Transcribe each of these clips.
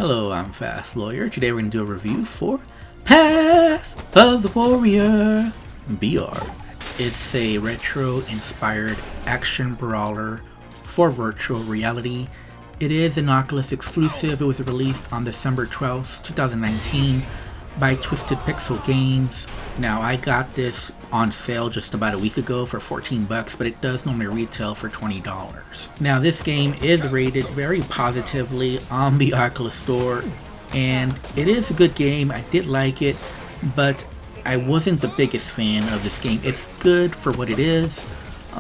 Hello, I'm Fast Lawyer. Today we're going to do a review for Path of the Warrior VR. It's a retro-inspired action brawler for virtual reality. It is an Oculus exclusive. It was released on December 12th, 2019 by Twisted Pixel Games. Now, I got this on sale just about a week ago for 14 bucks, but it does normally retail for $20. Now, this game is rated very positively on the Oculus Store, and it is a good game. I did like it, but I wasn't the biggest fan of this game. It's good for what it is,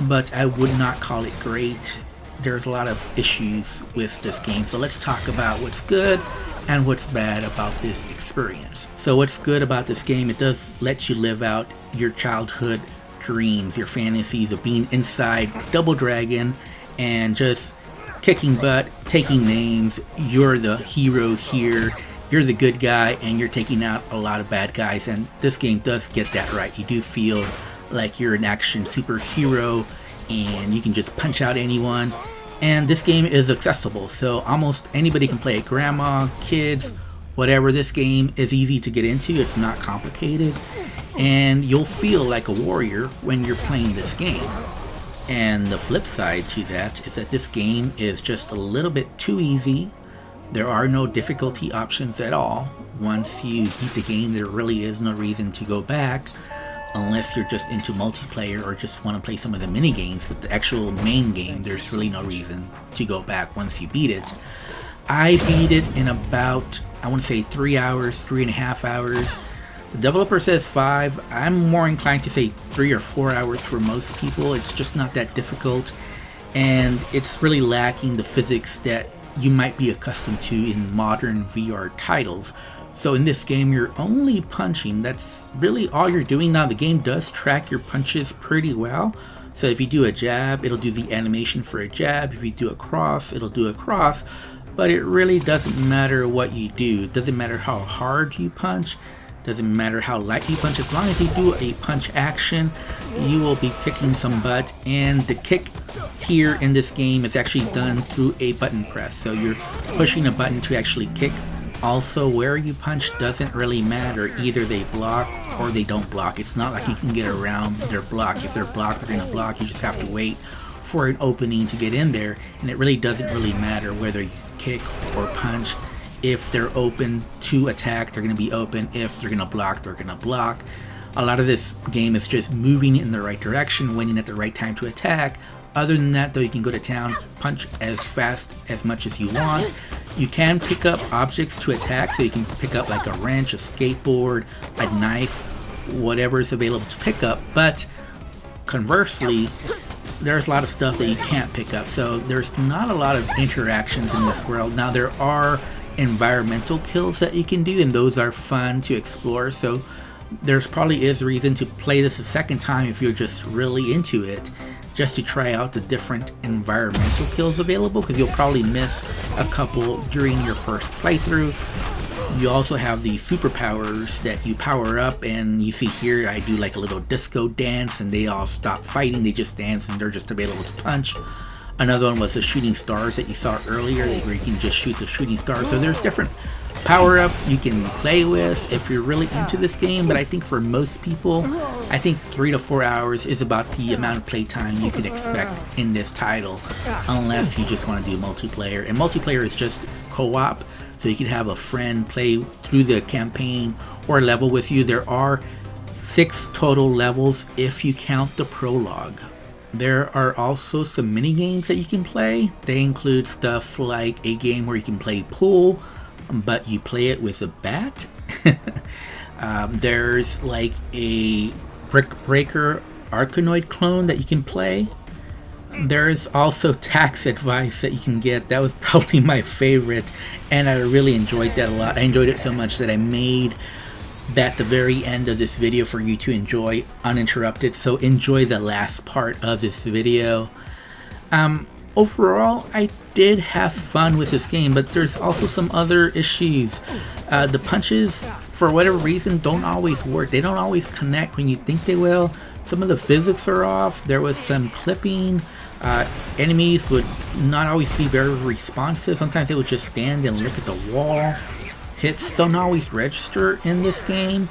but I would not call it great. There's a lot of issues with this game, so let's talk about what's good and what's bad about this experience. So what's good about this game, it does let you live out your childhood dreams, your fantasies of being inside Double Dragon and just kicking butt, taking names. You're the hero here, you're the good guy, and you're taking out a lot of bad guys, and this game does get that right. You do feel like you're an action superhero and you can just punch out anyone. And this game is accessible, so almost anybody can play it. Grandma, kids, whatever. This game is easy to get into. It's not complicated, and you'll feel like a warrior when you're playing this game. And the flip side to that is that this game is just a little bit too easy. There are no difficulty options at all. Once you beat the game, there really is no reason to go back, unless you're just into multiplayer or just want to play some of the mini games. But the actual main game, there's really no reason to go back once you beat it. I beat it in about, I want to say 3 hours, 3.5 hours. The developer says 5. I'm more inclined to say 3 or 4 hours for most people. It's just not that difficult, and it's really lacking the physics that you might be accustomed to in modern VR titles. So in this game, you're only punching. That's really all you're doing. Now, the game does track your punches pretty well. So if you do a jab, it'll do the animation for a jab. If you do a cross, it'll do a cross. But it really doesn't matter what you do. It doesn't matter how hard you punch. Doesn't matter how light you punch. As long as you do a punch action, you will be kicking some butt. And the kick here in this game is actually done through a button press. So you're pushing a button to actually kick. Also, where you punch doesn't really matter. Either they block or they don't block. It's not like you can get around their block. If they're blocked, they're going to block. You just have to wait for an opening to get in there. And it really doesn't really matter whether you kick or punch. If they're open to attack, they're going to be open. If they're going to block, they're going to block. A lot of this game is just moving in the right direction, waiting at the right time to attack. Other than that, though, you can go to town, punch as fast as much as you want. You can pick up objects to attack, so you can pick up like a wrench, a skateboard, a knife, whatever is available to pick up. But conversely, there's a lot of stuff that you can't pick up, so there's not a lot of interactions in this world. Now, there are environmental kills that you can do, and those are fun to explore, so there's probably is reason to play this a second time if you're just really into it, just to try out the different environmental kills available, because you'll probably miss a couple during your first playthrough. You also have the superpowers that you power up, and you see here I do like a little disco dance and they all stop fighting, they just dance and they're just available to punch. Another one was the shooting stars that you saw earlier, where you can just shoot the shooting stars. So there's different power-ups you can play with if you're really into this game, but I think for most people, I think 3 to 4 hours is about the amount of playtime you can expect in this title, unless you just want to do multiplayer. And multiplayer is just co-op, so you can have a friend play through the campaign or level with you. There are 6 total levels if you count the prologue. There are also some mini games that you can play. They include stuff like a game where you can play pool, but you play it with a bat. There's like a Brick Breaker Arkanoid clone that you can play. There's also tax advice that you can get. That was probably my favorite, and I really enjoyed that a lot. I enjoyed it so much that I made that the very end of this video for you to enjoy uninterrupted. So enjoy the last part of this video. Overall, I did have fun with this game, but there's also some other issues. The punches, for whatever reason, don't always work. They don't always connect when you think they will. Some of the physics are off. There was some clipping. Enemies would not always be very responsive. Sometimes they would just stand and look at the wall. Hits don't always register in this game,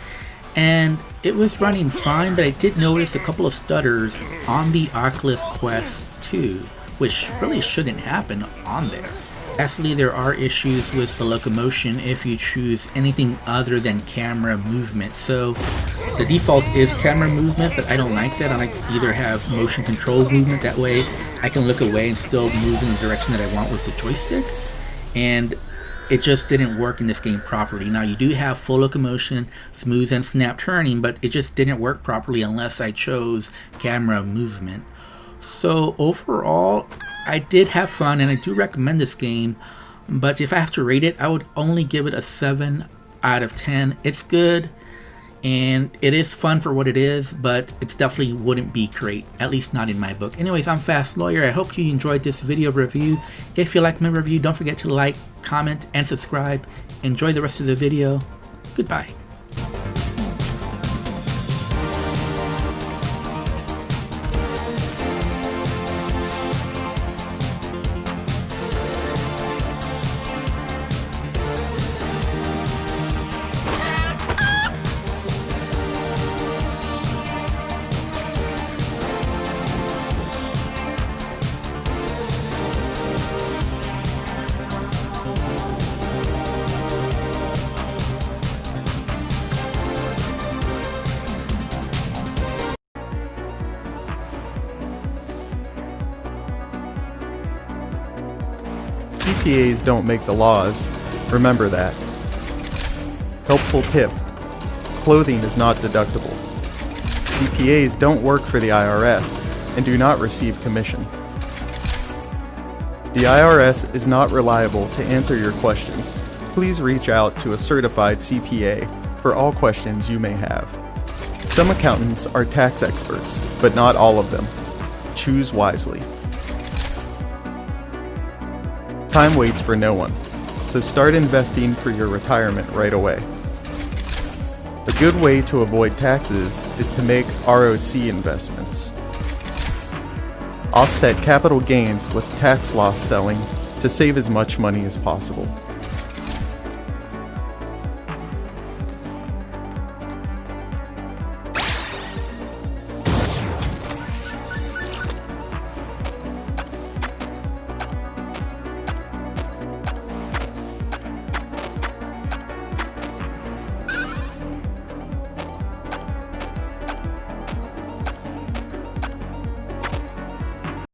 and it was running fine, but I did notice a couple of stutters on the Oculus Quest 2, which really shouldn't happen on there. Lastly, there are issues with the locomotion if you choose anything other than camera movement. So the default is camera movement, but I don't like that. I like to either have motion control movement. That way I can look away and still move in the direction that I want with the joystick. And it just didn't work in this game properly. Now you do have full locomotion, smooth and snap turning, but it just didn't work properly unless I chose camera movement. So overall, I did have fun and I do recommend this game, but if I have to rate it, I would only give it a 7 out of 10. It's good and it is fun for what it is, but it definitely wouldn't be great, at least not in my book. Anyways, I'm Fast Lawyer. I hope you enjoyed this video review. If you liked my review, don't forget to like, comment, and subscribe. Enjoy the rest of the video. Goodbye. CPAs don't make the laws, remember that. Helpful tip: clothing is not deductible. CPAs don't work for the IRS and do not receive commission. The IRS is not reliable to answer your questions. Please reach out to a certified CPA for all questions you may have. Some accountants are tax experts, but not all of them. Choose wisely. Time waits for no one, so start investing for your retirement right away. A good way to avoid taxes is to make ROC investments. Offset capital gains with tax loss selling to save as much money as possible.